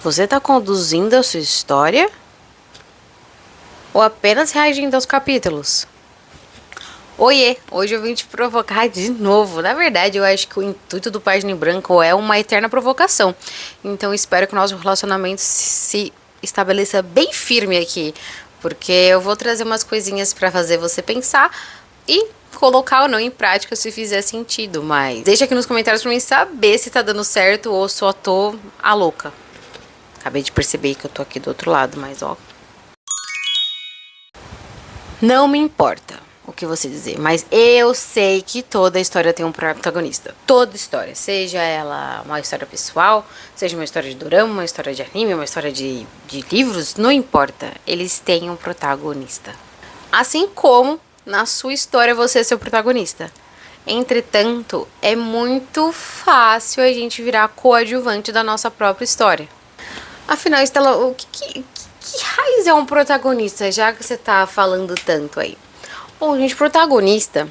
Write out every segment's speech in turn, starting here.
Você está conduzindo a sua história ou apenas reagindo aos capítulos? Oiê, hoje eu vim te provocar de novo. Na verdade, eu acho que o intuito do Página em Branco é uma eterna provocação. Então, espero que o nosso relacionamento se estabeleça bem firme aqui, porque eu vou trazer umas coisinhas para fazer você pensar e colocar ou não em prática se fizer sentido. Mas deixa aqui nos comentários para mim saber se tá dando certo ou só tô a louca. Acabei de perceber que eu tô aqui do outro lado, mas ó. Não me importa o que você dizer, mas eu sei que toda história tem um protagonista. Toda história, seja ela uma história pessoal, seja uma história de dorama, uma história de anime, uma história de livros, não importa. Eles têm um protagonista. Assim como na sua história você é seu protagonista. Entretanto, é muito fácil a gente virar coadjuvante da nossa própria história. Afinal, Estela, o que raiz é um protagonista, já que você tá falando tanto aí? Bom, gente, protagonista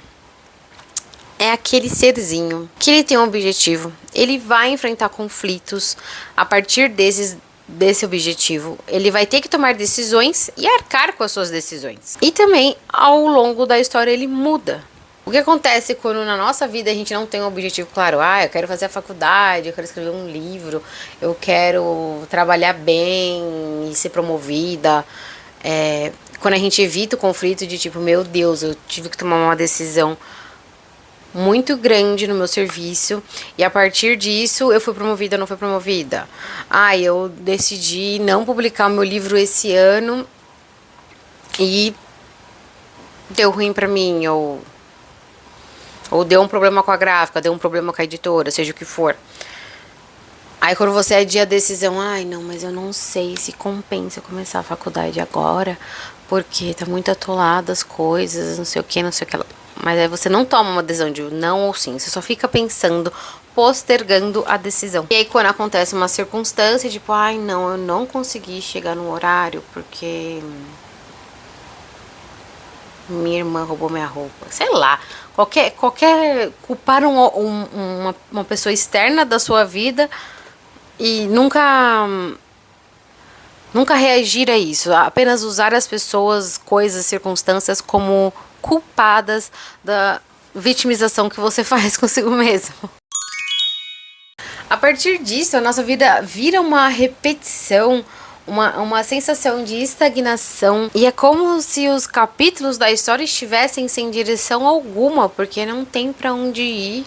é aquele serzinho que ele tem um objetivo, ele vai enfrentar conflitos a partir desse objetivo. Ele vai ter que tomar decisões e arcar com as suas decisões. E também, ao longo da história, ele muda. O que acontece quando na nossa vida a gente não tem um objetivo claro? Eu quero fazer a faculdade, eu quero escrever um livro, eu quero trabalhar bem e ser promovida. Quando a gente evita o conflito de tipo, meu Deus, eu tive que tomar uma decisão muito grande no meu serviço e a partir disso eu fui promovida ou não fui promovida. Eu decidi não publicar o meu livro esse ano e deu ruim pra mim, ou deu um problema com a gráfica, deu um problema com a editora, seja o que for. Aí quando você adia a decisão, não, mas eu não sei se compensa eu começar a faculdade agora, porque tá muito atolado as coisas, não sei o que, não sei o que lá. Mas aí você não toma uma decisão de não ou sim, você só fica pensando, postergando a decisão. E aí quando acontece uma circunstância, tipo, não, eu não consegui chegar no horário, porque minha irmã roubou minha roupa, sei lá, qualquer culpar uma pessoa externa da sua vida e nunca reagir a isso, apenas usar as pessoas, coisas, circunstâncias como culpadas da vitimização que você faz consigo mesmo. A partir disso, a nossa vida vira uma repetição, uma sensação de estagnação. E é como se os capítulos da história estivessem sem direção alguma, porque não tem pra onde ir.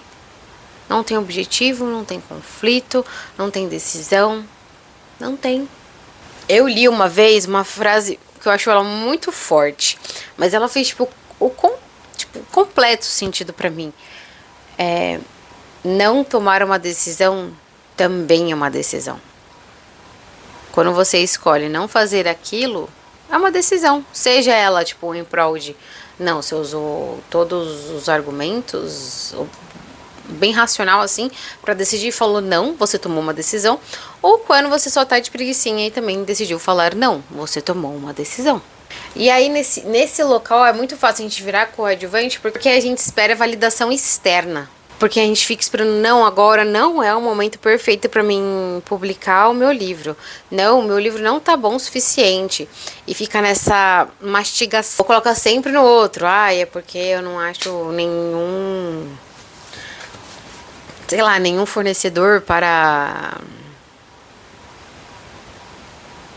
Não tem objetivo, não tem conflito, não tem decisão. Não tem. Eu li uma vez uma frase que eu acho ela muito forte, mas ela fez o completo sentido pra mim. Não tomar uma decisão também é uma decisão. Quando você escolhe não fazer aquilo, é uma decisão. Seja ela, em prol de... Não, você usou todos os argumentos, bem racional assim, pra decidir e falou não, você tomou uma decisão. Ou quando você só tá de preguicinha e também decidiu falar não, você tomou uma decisão. E aí, nesse local, é muito fácil a gente virar coadjuvante, porque a gente espera validação externa. Porque a gente fica esperando, não, agora não é o momento perfeito pra mim publicar o meu livro. Não, o meu livro não tá bom o suficiente. E fica nessa mastigação. Vou colocar sempre no outro. É porque eu não acho nenhum... sei lá, nenhum fornecedor para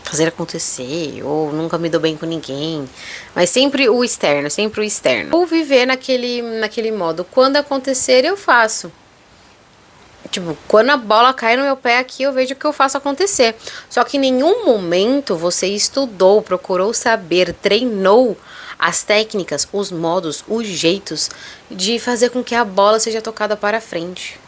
fazer acontecer, ou nunca me dou bem com ninguém, mas sempre o externo, sempre o externo. Ou viver naquele modo, quando acontecer eu faço. Quando a bola cai no meu pé aqui, eu vejo o que eu faço acontecer. Só que em nenhum momento você estudou, procurou saber, treinou as técnicas, os modos, os jeitos de fazer com que a bola seja tocada para frente.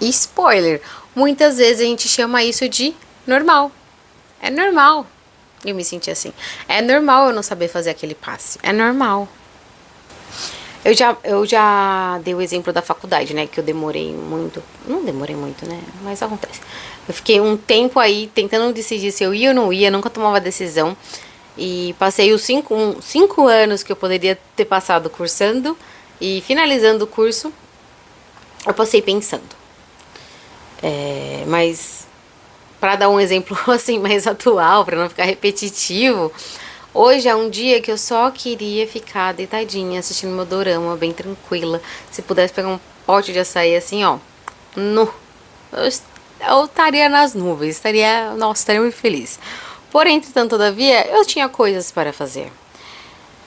E spoiler, muitas vezes a gente chama isso de normal. É normal. Eu me senti assim. É normal eu não saber fazer aquele passe. É normal. Eu já dei o exemplo da faculdade, né? Que eu demorei muito. Não demorei muito, né? Mas acontece. Eu fiquei um tempo aí tentando decidir se eu ia ou não ia. Nunca tomava decisão. E passei os 5 anos que eu poderia ter passado cursando e finalizando o curso Eu passei pensando. Mas para dar um exemplo assim mais atual, para não ficar repetitivo, hoje é um dia que eu só queria ficar deitadinha assistindo meu dorama, bem tranquila. Se pudesse pegar um pote de açaí assim, ó, no, eu estaria nas nuvens, estaria muito feliz. Porém, entretanto, todavia, eu tinha coisas para fazer.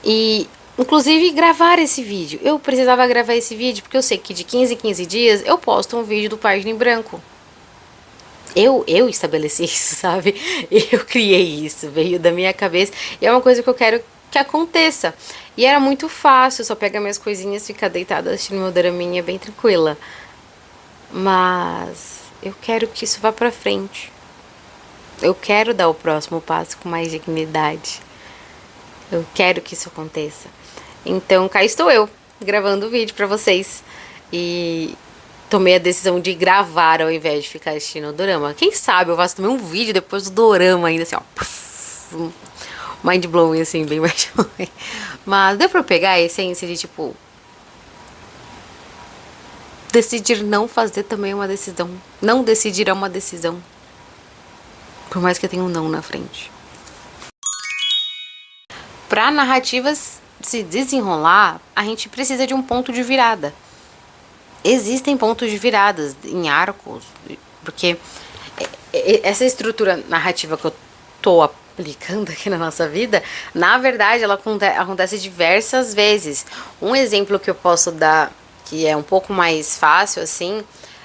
E, inclusive, gravar esse vídeo. Eu precisava gravar esse vídeo porque eu sei que de 15 em 15 dias eu posto um vídeo do Página em Branco. Eu estabeleci isso, sabe? Eu criei isso, veio da minha cabeça. E é uma coisa que eu quero que aconteça. E era muito fácil, só pegar minhas coisinhas, ficar deitada assistindo meu draminha bem tranquila. Mas eu quero que isso vá pra frente. Eu quero dar o próximo passo com mais dignidade. Eu quero que isso aconteça. Então, cá estou eu, gravando o vídeo pra vocês. E tomei a decisão de gravar ao invés de ficar assistindo o dorama. Quem sabe eu faço também um vídeo depois do dorama ainda, assim, ó. Mind blowing, assim, bem mais. Mas deu pra eu pegar a essência de, tipo... Decidir não fazer também é uma decisão. Não decidir é uma decisão. Por mais que tenha um não na frente. Pra narrativas se desenrolar, a gente precisa de um ponto de virada. Existem pontos de viradas em arcos, porque essa estrutura narrativa que eu tô aplicando aqui na nossa vida, na verdade, ela acontece diversas vezes. Um exemplo que eu posso dar, que é um pouco mais fácil, assim,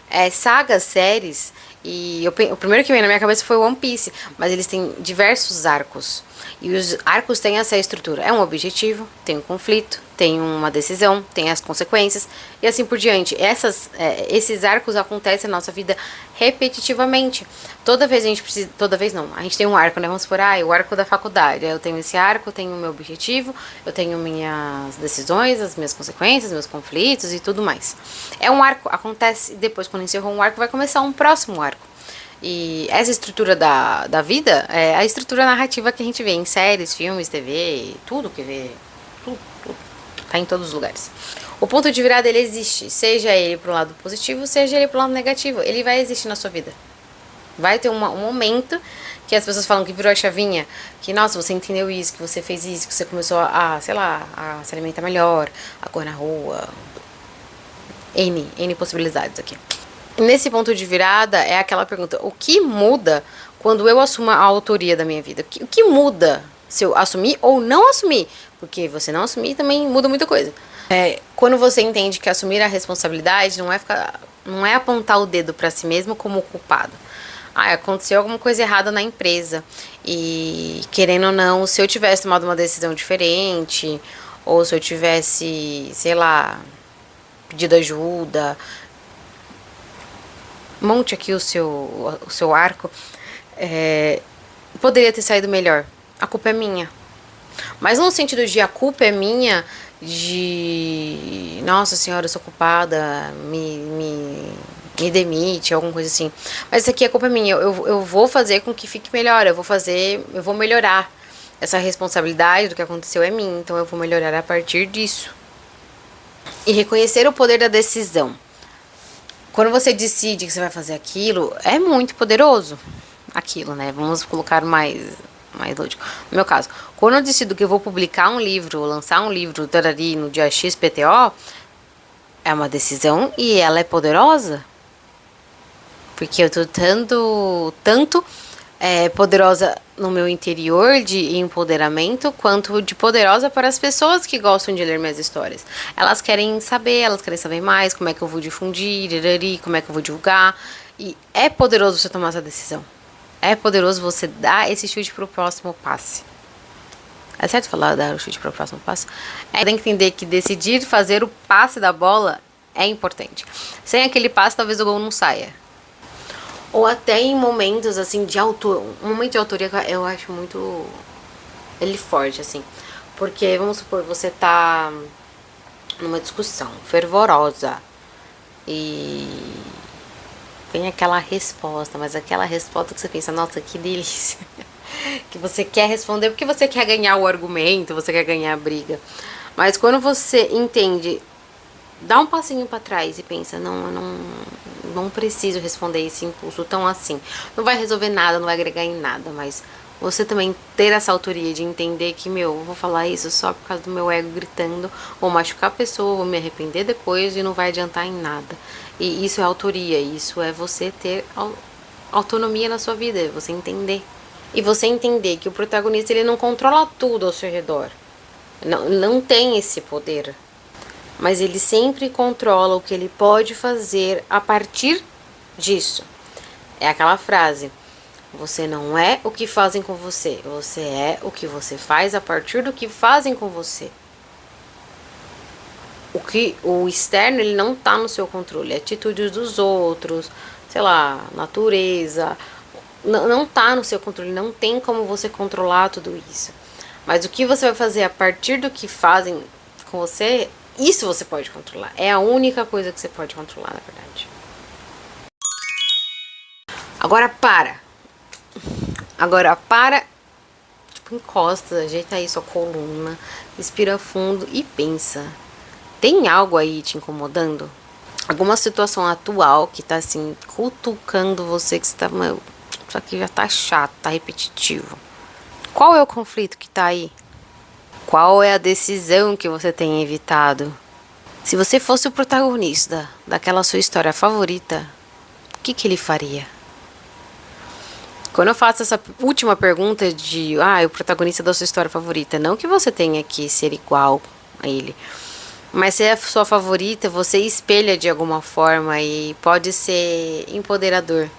é sagas, séries. E o primeiro que veio na minha cabeça foi One Piece, mas eles têm diversos arcos. E os arcos têm essa estrutura. É um objetivo, tem um conflito, tem uma decisão, tem as consequências e assim por diante. Esses arcos acontecem na nossa vida repetitivamente. Toda vez a gente precisa... Toda vez não. A gente tem um arco, né? Vamos supor, o arco da faculdade. Eu tenho esse arco, eu tenho o meu objetivo, eu tenho minhas decisões, as minhas consequências, meus conflitos e tudo mais. É um arco, acontece depois, quando encerrou um arco, vai começar um próximo arco. E essa estrutura da vida é a estrutura narrativa que a gente vê em séries, filmes, TV, tudo que vê. Tudo. Tá em todos os lugares. O ponto de virada, ele existe. Seja ele pro lado positivo, seja ele pro lado negativo. Ele vai existir na sua vida. Vai ter um momento que as pessoas falam que virou a chavinha. Que, nossa, você entendeu isso, que você fez isso, que você começou sei lá, a se alimentar melhor, a correr na rua. N possibilidades aqui. Nesse ponto de virada é aquela pergunta: o que muda quando eu assumo a autoria da minha vida? O que muda se eu assumir ou não assumir? Porque você não assumir também muda muita coisa. Quando você entende que assumir a responsabilidade não é apontar o dedo para si mesmo como culpado. Aconteceu alguma coisa errada na empresa e, querendo ou não, se eu tivesse tomado uma decisão diferente, ou se eu tivesse, sei lá, pedido ajuda, monte aqui o seu arco, poderia ter saído melhor. A culpa é minha. Mas não no sentido de a culpa é minha, de nossa senhora, eu sou culpada, me demite, alguma coisa assim. Mas isso aqui a culpa é minha. Eu vou fazer com que fique melhor. Eu vou melhorar. Essa responsabilidade do que aconteceu é minha, então eu vou melhorar a partir disso. E reconhecer o poder da decisão. Quando você decide que você vai fazer aquilo, é muito poderoso aquilo, né? Vamos colocar mais lógico. No meu caso, quando eu decido que eu vou publicar um livro, lançar um livro, tarari, no dia XPTO, é uma decisão e ela é poderosa. Porque eu tô tanto poderosa no meu interior de empoderamento, quanto de poderosa para as pessoas que gostam de ler minhas histórias. Elas querem saber mais, como é que eu vou difundir, como é que eu vou divulgar. E é poderoso você tomar essa decisão. É poderoso você dar esse chute pro próximo passe. É certo falar dar o chute pro próximo passe? Tem que entender que decidir fazer o passe da bola é importante. Sem aquele passe, talvez o gol não saia. Ou até em momentos, assim, de autor... Um momento de autoria eu acho muito... Ele forte, assim. Porque, vamos supor, você tá numa discussão fervorosa. E... vem aquela resposta, mas aquela resposta que você pensa, nossa, que delícia. Que você quer responder porque você quer ganhar o argumento, você quer ganhar a briga. Mas quando você entende dá um passinho pra trás e pensa, não, eu não preciso responder esse impulso tão assim. Não vai resolver nada, não vai agregar em nada, mas você também ter essa autoria de entender que, eu vou falar isso só por causa do meu ego gritando, vou machucar a pessoa, vou me arrepender depois e não vai adiantar em nada. E isso é autoria, isso é você ter autonomia na sua vida, é você entender. E você entender que o protagonista, ele não controla tudo ao seu redor. Não tem esse poder. Mas ele sempre controla o que ele pode fazer a partir disso. É aquela frase: você não é o que fazem com você, você é o que você faz a partir do que fazem com você. O externo, ele não tá no seu controle, atitudes dos outros, sei lá, natureza, não tá no seu controle, não tem como você controlar tudo isso. Mas o que você vai fazer a partir do que fazem com você, isso você pode controlar. É a única coisa que você pode controlar, na verdade. Agora para, tipo, encosta, ajeita aí sua coluna, respira fundo e pensa. Tem algo aí te incomodando? Alguma situação atual que tá assim, cutucando você, que você tá, meu, isso aqui já tá chato, tá repetitivo. Qual é o conflito que tá aí? Qual é a decisão que você tem evitado? Se você fosse o protagonista daquela sua história favorita, o que ele faria? Quando eu faço essa última pergunta de, o protagonista da sua história favorita, não que você tenha que ser igual a ele, mas se é a sua favorita, você espelha de alguma forma e pode ser empoderador.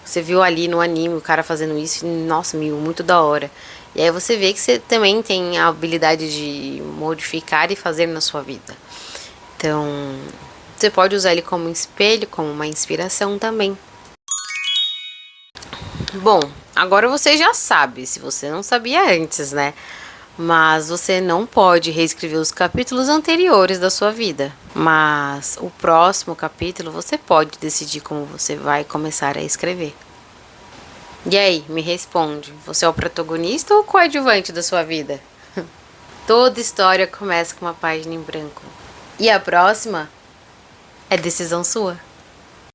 Você viu ali no anime o cara fazendo isso e, nossa, muito da hora. E aí você vê que você também tem a habilidade de modificar e fazer na sua vida. Então, você pode usar ele como espelho, como uma inspiração também. Bom, agora você já sabe, se você não sabia antes, né? Mas você não pode reescrever os capítulos anteriores da sua vida. Mas o próximo capítulo você pode decidir como você vai começar a escrever. E aí, me responde, você é o protagonista ou o coadjuvante da sua vida? Toda história começa com uma página em branco. E a próxima é decisão sua.